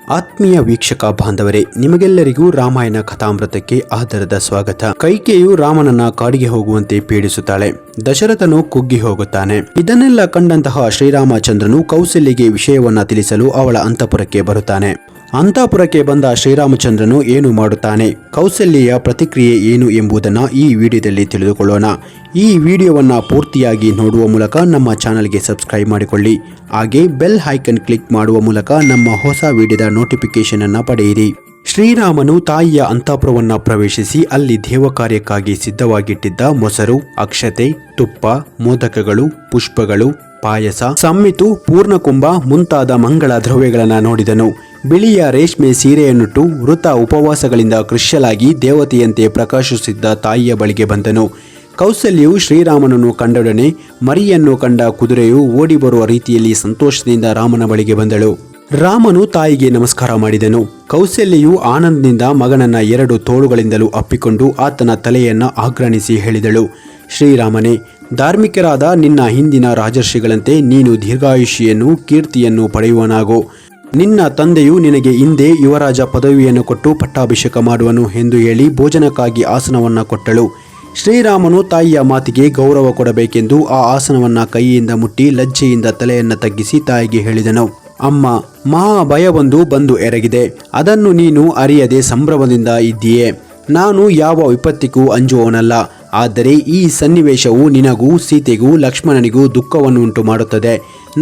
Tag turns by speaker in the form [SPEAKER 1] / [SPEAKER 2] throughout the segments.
[SPEAKER 1] ಆತ್ಮೀಯ ವೀಕ್ಷಕ ಬಾಂಧವರೇ, ನಿಮಗೆಲ್ಲರಿಗೂ ರಾಮಾಯಣ ಕಥಾಮೃತಕ್ಕೆ ಆದರದ ಸ್ವಾಗತ. ಕೈಕೇಯಿಯು ರಾಮನನ್ನ ಕಾಡಿಗೆ ಹೋಗುವಂತೆ ಪೀಡಿಸುತ್ತಾಳೆ. ದಶರಥನು ಕುಗ್ಗಿ ಹೋಗುತ್ತಾನೆ. ಇದನ್ನೆಲ್ಲ ಕಂಡಂತಹ ಶ್ರೀರಾಮಚಂದ್ರನು ಕೌಸಲ್ಯಗೆ ವಿಷಯವನ್ನ ತಿಳಿಸಲು ಅವಳ ಅಂತಃಪುರಕ್ಕೆ ಬರುತ್ತಾನೆ. ಅಂತಃಪುರಕ್ಕೆ ಬಂದ ಶ್ರೀರಾಮಚಂದ್ರನು ಏನು ಮಾಡುತ್ತಾನೆ, ಕೌಸಲ್ಯೆಯ ಪ್ರತಿಕ್ರಿಯೆ ಏನು ಎಂಬುದನ್ನು ಈ ವಿಡಿಯೋದಲ್ಲಿ ತಿಳಿದುಕೊಳ್ಳೋಣ. ಈ ವಿಡಿಯೋವನ್ನು ಪೂರ್ತಿಯಾಗಿ ನೋಡುವ ಮೂಲಕ ನಮ್ಮ ಚಾನಲ್ಗೆ ಸಬ್ಸ್ಕ್ರೈಬ್ ಮಾಡಿಕೊಳ್ಳಿ. ಹಾಗೆ ಬೆಲ್ ಐಕನ್ ಕ್ಲಿಕ್ ಮಾಡುವ ಮೂಲಕ ನಮ್ಮ ಹೊಸ ವಿಡಿಯೋದ ನೋಟಿಫಿಕೇಶನ್ ಅನ್ನು ಪಡೆಯಿರಿ. ಶ್ರೀರಾಮನು ತಾಯಿಯ ಅಂತಃಪುರವನ್ನು ಪ್ರವೇಶಿಸಿ ಅಲ್ಲಿ ದೇವ ಕಾರ್ಯಕ್ಕಾಗಿ ಸಿದ್ಧವಾಗಿಟ್ಟಿದ್ದ ಮೊಸರು, ಅಕ್ಷತೆ, ತುಪ್ಪ, ಮೋದಕಗಳು, ಪುಷ್ಪಗಳು, ಪಾಯಸ, ಸಮ್ಮಿತು, ಪೂರ್ಣಕುಂಭ ಮುಂತಾದ ಮಂಗಳ ದ್ರವ್ಯಗಳನ್ನು ನೋಡಿದನು. ಬಿಳಿಯ ರೇಷ್ಮೆ ಸೀರೆಯನ್ನುಟ್ಟು ವೃತ ಉಪವಾಸಗಳಿಂದ ಕೃಶ್ಯಲಾಗಿ ದೇವತೆಯಂತೆ ಪ್ರಕಾಶಿಸಿದ್ದ ತಾಯಿಯ ಬಳಿಗೆ ಬಂದನು. ಕೌಸಲ್ಯವು ಶ್ರೀರಾಮನನ್ನು ಕಂಡೊಡನೆ ಮರಿಯನ್ನು ಕಂಡ ಕುದುರೆಯು ಓಡಿ ಬರುವ ರೀತಿಯಲ್ಲಿ ಸಂತೋಷದಿಂದ ರಾಮನ ಬಳಿಗೆ ಬಂದಳು. ರಾಮನು ತಾಯಿಗೆ ನಮಸ್ಕಾರ ಮಾಡಿದನು. ಕೌಸಲ್ಯೆಯು ಆನಂದದಿಂದ ಮಗನನ್ನ ಎರಡು ತೋಳುಗಳಿಂದಲೂ ಅಪ್ಪಿಕೊಂಡು ಆತನ ತಲೆಯನ್ನ ಆಗ್ರಣಿಸಿ ಹೇಳಿದಳು, ಶ್ರೀರಾಮನೇ, ಧಾರ್ಮಿಕರಾದ ನಿನ್ನ ಹಿಂದಿನ ರಾಜರ್ಷಿಗಳಂತೆ ನೀನು ದೀರ್ಘಾಯುಷ್ಯನ್ನು ಕೀರ್ತಿಯನ್ನು ಪಡೆಯುವನಾಗೋ. ನಿನ್ನ ತಂದೆಯು ನಿನಗೆ ಹಿಂದೆ ಯುವರಾಜ ಪದವಿಯನ್ನು ಕೊಟ್ಟು ಪಟ್ಟಾಭಿಷೇಕ ಮಾಡುವನು ಎಂದು ಹೇಳಿ ಭೋಜನಕ್ಕಾಗಿ ಆಸನವನ್ನು ಕೊಟ್ಟಳು. ಶ್ರೀರಾಮನು ತಾಯಿಯ ಮಾತಿಗೆ ಗೌರವ ಕೊಡಬೇಕೆಂದು ಆ ಆಸನವನ್ನು ಕೈಯಿಂದ ಮುಟ್ಟಿ ಲಜ್ಜೆಯಿಂದ ತಲೆಯನ್ನು ತಗ್ಗಿಸಿ ತಾಯಿಗೆ ಹೇಳಿದನು. ಅಮ್ಮ, ಮಹಾ ಭಯವೊಂದು ಬಂದು ಎರಗಿದೆ. ಅದನ್ನು ನೀನು ಅರಿಯದೆ ಸಂಭ್ರಮದಿಂದ ಇದ್ದೀಯೆ. ನಾನು ಯಾವ ವಿಪತ್ತಿಗೂ ಅಂಜುವವನಲ್ಲ. ಆದರೆ ಈ ಸನ್ನಿವೇಶವು ನಿನಗೂ ಸೀತೆಗೂ ಲಕ್ಷ್ಮಣನಿಗೂ ದುಃಖವನ್ನು ಉಂಟು ಮಾಡುತ್ತದೆ.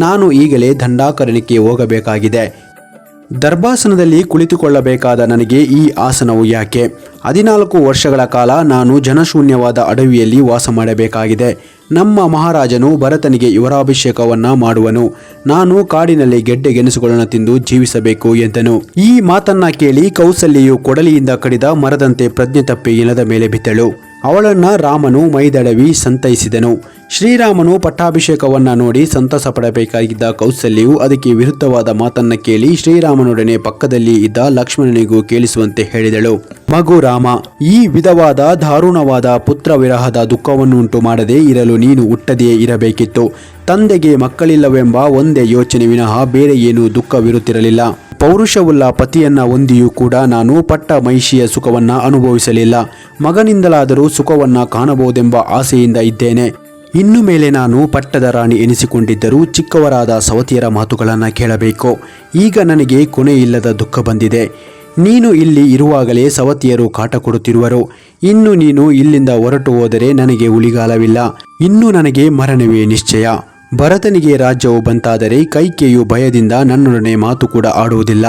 [SPEAKER 1] ನಾನು ಈಗಲೇ ದಂಡಾಕರಣಕ್ಕೆ ಹೋಗಬೇಕಾಗಿದೆ. ದರ್ಭಾಸನದಲ್ಲಿ ಕುಳಿತುಕೊಳ್ಳಬೇಕಾದ ನನಗೆ ಈ ಆಸನವು ಯಾಕೆ? 14 ವರ್ಷಗಳ ಕಾಲ ನಾನು ಜನಶೂನ್ಯವಾದ ಅಡವಿಯಲ್ಲಿ ವಾಸ ಮಾಡಬೇಕಾಗಿದೆ. ನಮ್ಮ ಮಹಾರಾಜನು ಭರತನಿಗೆ ಯುವರಾಭಿಷೇಕವನ್ನ ಮಾಡುವನು. ನಾನು ಕಾಡಿನಲ್ಲಿ ಗೆಡ್ಡೆ ಗೆಣಸುಗಳನ್ನು ತಿಂದು ಜೀವಿಸಬೇಕು ಎಂದನು. ಈ ಮಾತನ್ನ ಕೇಳಿ ಕೌಸಲ್ಯೆಯು ಕೊಡಲಿಯಿಂದ ಕಡಿದ ಮರದಂತೆ ಪ್ರಜ್ಞೆ ತಪ್ಪಿ ನೆಲದ ಮೇಲೆ ಬಿದ್ದಳು. ಅವಳನ್ನ ರಾಮನು ಮೈದಡವಿ ಸಂತೈಸಿದನು. ಶ್ರೀರಾಮನು ಪಟ್ಟಾಭಿಷೇಕವನ್ನ ನೋಡಿ ಸಂತಸ ಪಡಬೇಕಾಗಿದ್ದ ಕೌಸಲ್ಯವು ಅದಕ್ಕೆ ವಿರುದ್ಧವಾದ ಮಾತನ್ನ ಕೇಳಿ ಶ್ರೀರಾಮನೊಡನೆ ಪಕ್ಕದಲ್ಲಿ ಇದ್ದ ಲಕ್ಷ್ಮಣನಿಗೂ ಕೇಳಿಸುವಂತೆ ಹೇಳಿದಳು. ಮಗು ರಾಮ, ಈ ವಿಧವಾದ ದಾರುಣವಾದ ಪುತ್ರ ವಿರಹದ ದುಃಖವನ್ನು ಉಂಟು ಮಾಡದೆ ಇರಲು ನೀನು ಹುಟ್ಟದೆಯೇ ಇರಬೇಕಿತ್ತು. ತಂದೆಗೆ ಮಕ್ಕಳಿಲ್ಲವೆಂಬ ಒಂದೇ ಯೋಚನೆ ವಿನಃ ಬೇರೆ ಏನೂ ದುಃಖವಿರುತ್ತಿರಲಿಲ್ಲ. ಪೌರುಷವುಳ್ಳ ಪತಿಯನ್ನ ಹೊಂದಿಯೂ ಕೂಡ ನಾನು ಪಟ್ಟ ಮಹಿಷಿಯ ಸುಖವನ್ನ ಅನುಭವಿಸಲಿಲ್ಲ. ಮಗನಿಂದಲಾದರೂ ಸುಖವನ್ನ ಕಾಣಬಹುದೆಂಬ ಆಸೆಯಿಂದ ಇದ್ದೇನೆ. ಇನ್ನು ಮೇಲೆ ನಾನು ಪಟ್ಟದ ರಾಣಿ ಎನಿಸಿಕೊಂಡಿದ್ದರೂ ಚಿಕ್ಕವರಾದ ಸವತಿಯರ ಮಾತುಗಳನ್ನು ಕೇಳಬೇಕು. ಈಗ ನನಗೆ ಕೊನೆಯಿಲ್ಲದ ದುಃಖ ಬಂದಿದೆ. ನೀನು ಇಲ್ಲಿ ಇರುವಾಗಲೇ ಸವತಿಯರು ಕಾಟ ಕೊಡುತ್ತಿರುವರು. ಇನ್ನು ನೀನು ಇಲ್ಲಿಂದ ಹೊರಟು ಹೋದರೆ ನನಗೆ ಉಳಿಗಾಲವಿಲ್ಲ. ಇನ್ನು ನನಗೆ ಮರಣವೇ ನಿಶ್ಚಯ. ಭರತನಿಗೆ ರಾಜ್ಯವು ಬಂತಾದರೆ ಕೈಕೇಯಿಯು ಭಯದಿಂದ ನನ್ನೊಡನೆ ಮಾತು ಕೂಡ ಆಡುವುದಿಲ್ಲ.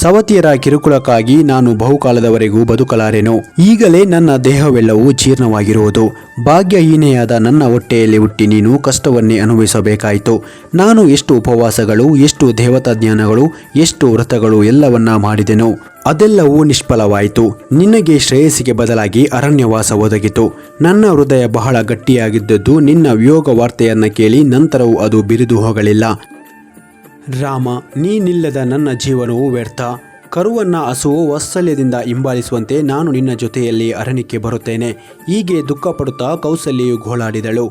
[SPEAKER 1] ಸವತಿಯರ ಕಿರುಕುಳಕ್ಕಾಗಿ ನಾನು ಬಹುಕಾಲದವರೆಗೂ ಬದುಕಲಾರೆನು. ಈಗಲೇ ನನ್ನ ದೇಹವೆಲ್ಲವೂ ಜೀರ್ಣವಾಗಿರುವುದು. ಭಾಗ್ಯಹೀನೆಯಾದ ನನ್ನ ಹೊಟ್ಟೆಯಲ್ಲಿ ಹುಟ್ಟಿ ನೀನು ಕಷ್ಟವನ್ನೇ ಅನುಭವಿಸಬೇಕಾಯಿತು. ನಾನು ಎಷ್ಟು ಉಪವಾಸಗಳು, ಎಷ್ಟು ದೇವತಾ ಜ್ಞಾನಗಳು, ಎಷ್ಟು ವ್ರತಗಳು ಎಲ್ಲವನ್ನ ಮಾಡಿದೆನು. ಅದೆಲ್ಲವೂ ನಿಷ್ಫಲವಾಯಿತು. ನಿನಗೆ ಶ್ರೇಯಸ್ಸಿಗೆ ಬದಲಾಗಿ ಅರಣ್ಯವಾಸ ಒದಗಿತು. ನನ್ನ ಹೃದಯ ಬಹಳ ಗಟ್ಟಿಯಾಗಿದ್ದದ್ದು ನಿನ್ನ ವಿಯೋಗ ವಾರ್ತೆಯನ್ನ ಕೇಳಿ ನಂತರವೂ ಅದು ಬಿರಿದು ಹೋಗಲಿಲ್ಲ. ರಾಮ, ನೀನಿಲ್ಲದ ನನ್ನ ಜೀವನವು ವ್ಯರ್ಥ. ಕರುವನ್ನ ಹಸುವು ವಾತ್ಸಲ್ಯದಿಂದ ಹಿಂಬಾಲಿಸುವಂತೆ ನಾನು ನಿನ್ನ ಜೊತೆಯಲ್ಲಿ ಅರಣ್ಯಕ್ಕೆ ಬರುತ್ತೇನೆ. ಹೀಗೆ ದುಃಖಪಡುತ್ತಾ ಕೌಸಲ್ಯೆಯು ಗೋಳಾಡಿದಳು.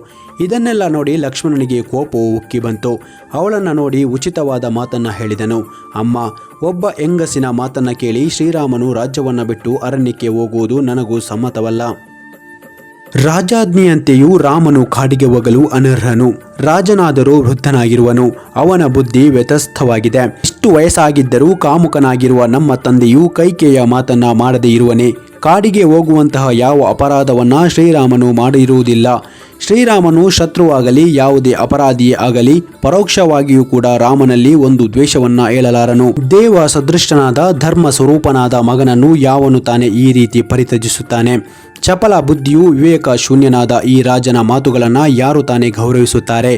[SPEAKER 1] ಇದನ್ನೆಲ್ಲ ನೋಡಿ ಲಕ್ಷ್ಮಣನಿಗೆ ಕೋಪವು ಉಕ್ಕಿ ಬಂತು. ಅವಳನ್ನು ನೋಡಿ ಉಚಿತವಾದ ಮಾತನ್ನ ಹೇಳಿದನು. ಅಮ್ಮ, ಒಬ್ಬ ಹೆಂಗಸಿನ ಮಾತನ್ನ ಕೇಳಿ ಶ್ರೀರಾಮನು ರಾಜ್ಯವನ್ನು ಬಿಟ್ಟು ಅರಣ್ಯಕ್ಕೆ ಹೋಗುವುದು ನನಗೂ ಸಮ್ಮತವಲ್ಲ. ರಾಜಾಜ್ಞೆಯಂತೆಯೂ ರಾಮನು ಕಾಡಿಗೆ ಹೋಗಲು ಅನರ್ಹನು. ರಾಜನಾದರೂ ವೃದ್ಧನಾಗಿರುವನು. ಅವನ ಬುದ್ಧಿ ವ್ಯತಸ್ಥವಾಗಿದೆ. ಇಷ್ಟು ವಯಸ್ಸಾಗಿದ್ದರೂ ಕಾಮುಕನಾಗಿರುವ ನಮ್ಮ ತಂದೆಯು ಕೈಕೇಯಿಯ ಮಾತನ್ನ ಮಾಡದೇ ಇರುವನೇ? ಕಾಡಿಗೆ ಹೋಗುವಂತಹ ಯಾವ ಅಪರಾಧವನ್ನ ಶ್ರೀರಾಮನು ಮಾಡಿರುವುದಿಲ್ಲ. ಶ್ರೀರಾಮನು ಶತ್ರುವಾಗಲಿ ಯಾವುದೇ ಅಪರಾಧಿಯೇ ಆಗಲಿ ಪರೋಕ್ಷವಾಗಿಯೂ ಕೂಡ ರಾಮನಲ್ಲಿ ಒಂದು ದ್ವೇಷವನ್ನ ಹೇಳಲಾರನು. ದೇವ ಸದೃಷ್ಟನಾದ ಧರ್ಮ ಸ್ವರೂಪನಾದ ಮಗನನ್ನು ಯಾವನು ತಾನೇ ಈ ರೀತಿ ಪರಿತ್ಯಜಿಸುತ್ತಾನೆ? ಚಪಲ ಬುದ್ಧಿಯು ವಿವೇಕ ಶೂನ್ಯನಾದ ಈ ರಾಜನ ಮಾತುಗಳನ್ನು ಯಾರು ತಾನೇ ಗೌರವಿಸುತ್ತಾರೆ?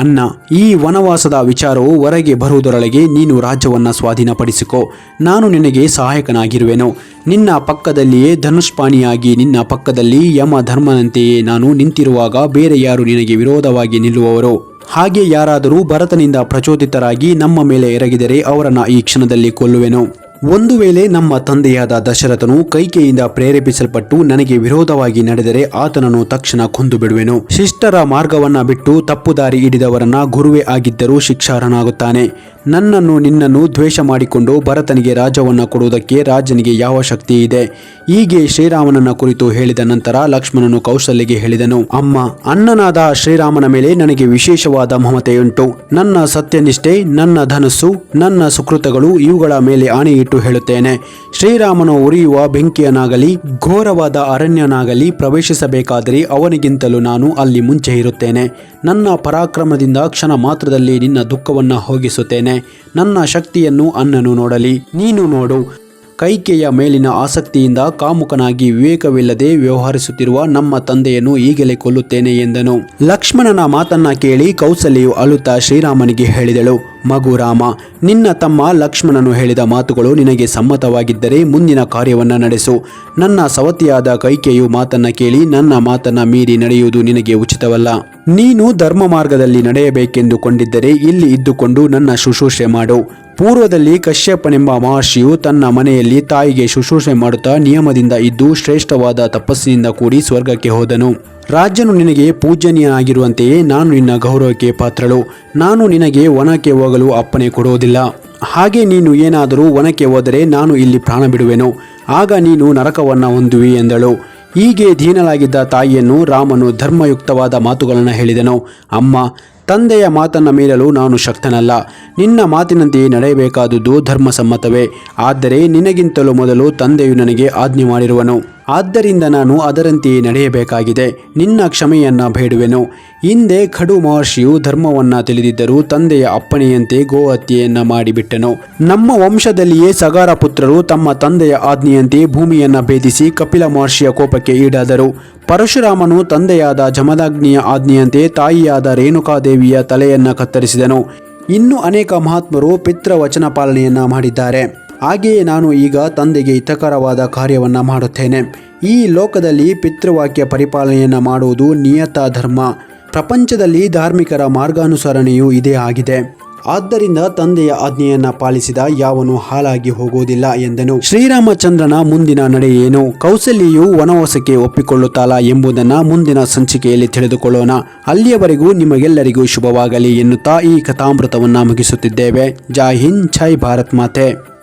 [SPEAKER 1] ಅನ್ನ, ಈ ವನವಾಸದ ವಿಚಾರವು ಹೊರಗೆ ಬರುವುದರೊಳಗೆ ನೀನು ರಾಜ್ಯವನ್ನು ಸ್ವಾಧೀನಪಡಿಸಿಕೋ. ನಾನು ನಿನಗೆ ಸಹಾಯಕನಾಗಿರುವೆನು. ನಿನ್ನ ಪಕ್ಕದಲ್ಲಿಯೇ ಧನುಷ್ಪಾಣಿಯಾಗಿ ನಿನ್ನ ಪಕ್ಕದಲ್ಲಿ ಯಮ ಧರ್ಮನಂತೆಯೇ ನಾನು ನಿಂತಿರುವಾಗ ಬೇರೆ ಯಾರು ನಿನಗೆ ವಿರೋಧವಾಗಿ ನಿಲ್ಲುವವರು? ಹಾಗೆ ಯಾರಾದರೂ ಭರತನಿಂದ ಪ್ರಚೋದಿತರಾಗಿ ನಮ್ಮ ಮೇಲೆ ಎರಗಿದರೆ ಅವರನ್ನು ಈ ಕ್ಷಣದಲ್ಲಿ ಕೊಲ್ಲುವೆನು. ಒಂದು ವೇಳೆ ನಮ್ಮ ತಂದೆಯಾದ ದಶರಥನು ಕೈಕೇಯಿಯಿಂದ ಪ್ರೇರೇಪಿಸಲ್ಪಟ್ಟು ನನಗೆ ವಿರೋಧವಾಗಿ ನಡೆದರೆ ಆತನನ್ನು ತಕ್ಷಣ ಕೊಂದು ಬಿಡುವೆನು. ಶಿಷ್ಟರ ಮಾರ್ಗವನ್ನ ಬಿಟ್ಟು ತಪ್ಪು ದಾರಿ ಹಿಡಿದವರನ್ನ ಗುರುವೇ ಆಗಿದ್ದರೂ ಶಿಕ್ಷಾರ್ಹನಾಗುತ್ತಾನೆ. ನನ್ನನ್ನು ನಿನ್ನನ್ನು ದ್ವೇಷ ಮಾಡಿಕೊಂಡು ಭರತನಿಗೆ ರಾಜ್ಯವನ್ನು ಕೊಡುವುದಕ್ಕೆ ರಾಜನಿಗೆ ಯಾವ ಶಕ್ತಿ ಇದೆ? ಹೀಗೆ ಶ್ರೀರಾಮನನ್ನ ಕುರಿತು ಹೇಳಿದ ನಂತರ ಲಕ್ಷ್ಮಣನು ಕೌಸಲ್ಯಗೆ ಹೇಳಿದನು, ಅಮ್ಮ, ಅಣ್ಣನಾದ ಶ್ರೀರಾಮನ ಮೇಲೆ ನನಗೆ ವಿಶೇಷವಾದ ಮಮತೆಯುಂಟು. ನನ್ನ ಸತ್ಯನಿಷ್ಠೆ, ನನ್ನ ಧನಸ್ಸು, ನನ್ನ ಸುಕೃತಗಳು ಇವುಗಳ ಮೇಲೆ ಆಣೆಯಿಟ್ಟು ಹೇಳುತ್ತೇನೆ. ಶ್ರೀರಾಮನು ಉರಿಯುವ ಬೆಂಕಿಯನ್ನಾಗಲಿ ಘೋರವಾದ ಅರಣ್ಯನಾಗಲಿ ಪ್ರವೇಶಿಸಬೇಕಾದರೆ ಅವನಿಗಿಂತಲೂ ನಾನು ಅಲ್ಲಿ ಮುಂಚೆ ಇರುತ್ತೇನೆ. ನನ್ನ ಪರಾಕ್ರಮದಿಂದ ಕ್ಷಣ ಮಾತ್ರದಲ್ಲಿ ನಿನ್ನ ದುಃಖವನ್ನು ಹೋಗಿಸುತ್ತೇನೆ. ನನ್ನ ಶಕ್ತಿಯನ್ನು ಅಣ್ಣನು ನೋಡಲಿ, ನೀನು ನೋಡು. ಕೈಕೆಯ ಮೇಲಿನ ಆಸಕ್ತಿಯಿಂದ ಕಾಮುಕನಾಗಿ ವಿವೇಕವಿಲ್ಲದೆ ವ್ಯವಹರಿಸುತ್ತಿರುವ ನಮ್ಮ ತಂದೆಯನ್ನು ಈಗಲೇ ಕೊಲ್ಲುತ್ತೇನೆ ಎಂದನು. ಲಕ್ಷ್ಮಣನ ಮಾತನ್ನ ಕೇಳಿ ಕೌಸಲ್ಯೆಯು ಅಳುತ್ತಾ ಶ್ರೀರಾಮನಿಗೆ ಹೇಳಿದಳು, ಮಗು ರಾಮ, ನಿನ್ನ ತಮ್ಮ ಲಕ್ಷ್ಮಣನು ಹೇಳಿದ ಮಾತುಗಳು ನಿನಗೆ ಸಮ್ಮತವಾಗಿದ್ದರೆ ಮುಂದಿನ ಕಾರ್ಯವನ್ನ ನಡೆಸು. ನನ್ನ ಸವತಿಯಾದ ಕೈಕೆಯು ಮಾತನ್ನ ಕೇಳಿ ನನ್ನ ಮಾತನ್ನ ಮೀರಿ ನಡೆಯುವುದು ನಿನಗೆ ಉಚಿತವಲ್ಲ. ನೀನು ಧರ್ಮ ಮಾರ್ಗದಲ್ಲಿ ನಡೆಯಬೇಕೆಂದುಕೊಂಡಿದ್ದರೆ ಇಲ್ಲಿ ಇದ್ದುಕೊಂಡು ನನ್ನ ಶುಶ್ರೂಷೆ ಮಾಡು. ಪೂರ್ವದಲ್ಲಿ ಕಶ್ಯಪನೆಂಬ ಮಹರ್ಷಿಯು ತನ್ನ ಮನೆಯಲ್ಲಿ ತಾಯಿಗೆ ಶುಶ್ರೂಷೆ ಮಾಡುತ್ತಾ ನಿಯಮದಿಂದ ಇದ್ದು ಶ್ರೇಷ್ಠವಾದ ತಪಸ್ಸಿನಿಂದ ಕೂಡಿ ಸ್ವರ್ಗಕ್ಕೆ ಹೋದನು. ರಾಜನು ನಿನಗೆ ಪೂಜನೀಯನಾಗಿರುವಂತೆಯೇ ನಾನು ನಿನ್ನ ಗೌರವಕ್ಕೆ ಪಾತ್ರಳು. ನಾನು ನಿನಗೆ ವನಕ್ಕೆ ಹೋಗಲು ಅಪ್ಪಣೆ ಕೊಡುವುದಿಲ್ಲ. ಹಾಗೆ ನೀನು ಏನಾದರೂ ವನಕ್ಕೆ ಹೋದರೆ ನಾನು ಇಲ್ಲಿ ಪ್ರಾಣ ಬಿಡುವೆನು. ಆಗ ನೀನು ನರಕವನ್ನು ಹೊಂದುವಿ ಎಂದಳು. ಹೀಗೆ ದೀನಲಾಗಿದ್ದ ತಾಯಿಯನ್ನು ರಾಮನು ಧರ್ಮಯುಕ್ತವಾದ ಮಾತುಗಳನ್ನು ಹೇಳಿದನು. ಅಮ್ಮ, ತಂದೆಯ ಮಾತನ್ನು ಮೀರಲು ನಾನು ಶಕ್ತನಲ್ಲ. ನಿನ್ನ ಮಾತಿನಂತೆಯೇ ನಡೆಯಬೇಕಾದುದು ಧರ್ಮಸಮ್ಮತವೇ. ಆದರೆ ನಿನಗಿಂತಲೂ ಮೊದಲು ತಂದೆಯು ನನಗೆ ಆಜ್ಞೆ ಮಾಡಿರುವನು. ಆದ್ದರಿಂದ ನಾನು ಅದರಂತೆಯೇ ನಡೆಯಬೇಕಾಗಿದೆ. ನಿನ್ನ ಕ್ಷಮೆಯನ್ನ ಬೇಡುವೆನು. ಹಿಂದೆ ಖಡು ಮಹರ್ಷಿಯು ಧರ್ಮವನ್ನ ತಿಳಿದಿದ್ದರೂ ತಂದೆಯ ಅಪ್ಪಣೆಯಂತೆ ಗೋಹತ್ಯೆಯನ್ನ ಮಾಡಿಬಿಟ್ಟನು. ನಮ್ಮ ವಂಶದಲ್ಲಿಯೇ ಸಗಾರ ಪುತ್ರರು ತಮ್ಮ ತಂದೆಯ ಆಜ್ಞೆಯಂತೆ ಭೂಮಿಯನ್ನ ಭೇದಿಸಿ ಕಪಿಲ ಮಹರ್ಷಿಯ ಕೋಪಕ್ಕೆ ಈಡಾದರು. ಪರಶುರಾಮನು ತಂದೆಯಾದ ಜಮದಗ್ನಿಯ ಆಜ್ಞೆಯಂತೆ ತಾಯಿಯಾದ ರೇಣುಕಾದೇವಿಯ ತಲೆಯನ್ನ ಕತ್ತರಿಸಿದನು. ಇನ್ನೂ ಅನೇಕ ಮಹಾತ್ಮರು ಪಿತೃವಚನ ಪಾಲನೆಯನ್ನ ಮಾಡಿದ್ದಾರೆ. ಹಾಗೆಯೇ ನಾನು ಈಗ ತಂದೆಗೆ ಹಿತಕರವಾದ ಕಾರ್ಯವನ್ನು ಮಾಡುತ್ತೇನೆ. ಈ ಲೋಕದಲ್ಲಿ ಪಿತೃವಾಕ್ಯ ಪರಿಪಾಲನೆಯನ್ನು ಮಾಡುವುದು ನಿಯತ ಧರ್ಮ. ಪ್ರಪಂಚದಲ್ಲಿ ಧಾರ್ಮಿಕರ ಮಾರ್ಗಾನುಸರಣೆಯೂ ಇದೇ ಆಗಿದೆ. ಆದ್ದರಿಂದ ತಂದೆಯ ಆಜ್ಞೆಯನ್ನ ಪಾಲಿಸಿದ ಯಾವನು ಹಾಳಾಗಿ ಹೋಗುವುದಿಲ್ಲ ಎಂದನು. ಶ್ರೀರಾಮಚಂದ್ರನ ಮುಂದಿನ ನಡೆ ಏನು? ಕೌಸಲ್ಯೆಯು ವನವಾಸಕ್ಕೆ ಒಪ್ಪಿಕೊಳ್ಳುತ್ತಾಳ ಎಂಬುದನ್ನು ಮುಂದಿನ ಸಂಚಿಕೆಯಲ್ಲಿ ತಿಳಿದುಕೊಳ್ಳೋಣ. ಅಲ್ಲಿಯವರೆಗೂ ನಿಮಗೆಲ್ಲರಿಗೂ ಶುಭವಾಗಲಿ ಎನ್ನುತ್ತಾ ಈ ಕಥಾಮೃತವನ್ನು ಮುಗಿಸುತ್ತಿದ್ದೇವೆ. ಜೈ ಹಿಂದ್, ಜೈ ಭಾರತ್ ಮಾತೆ.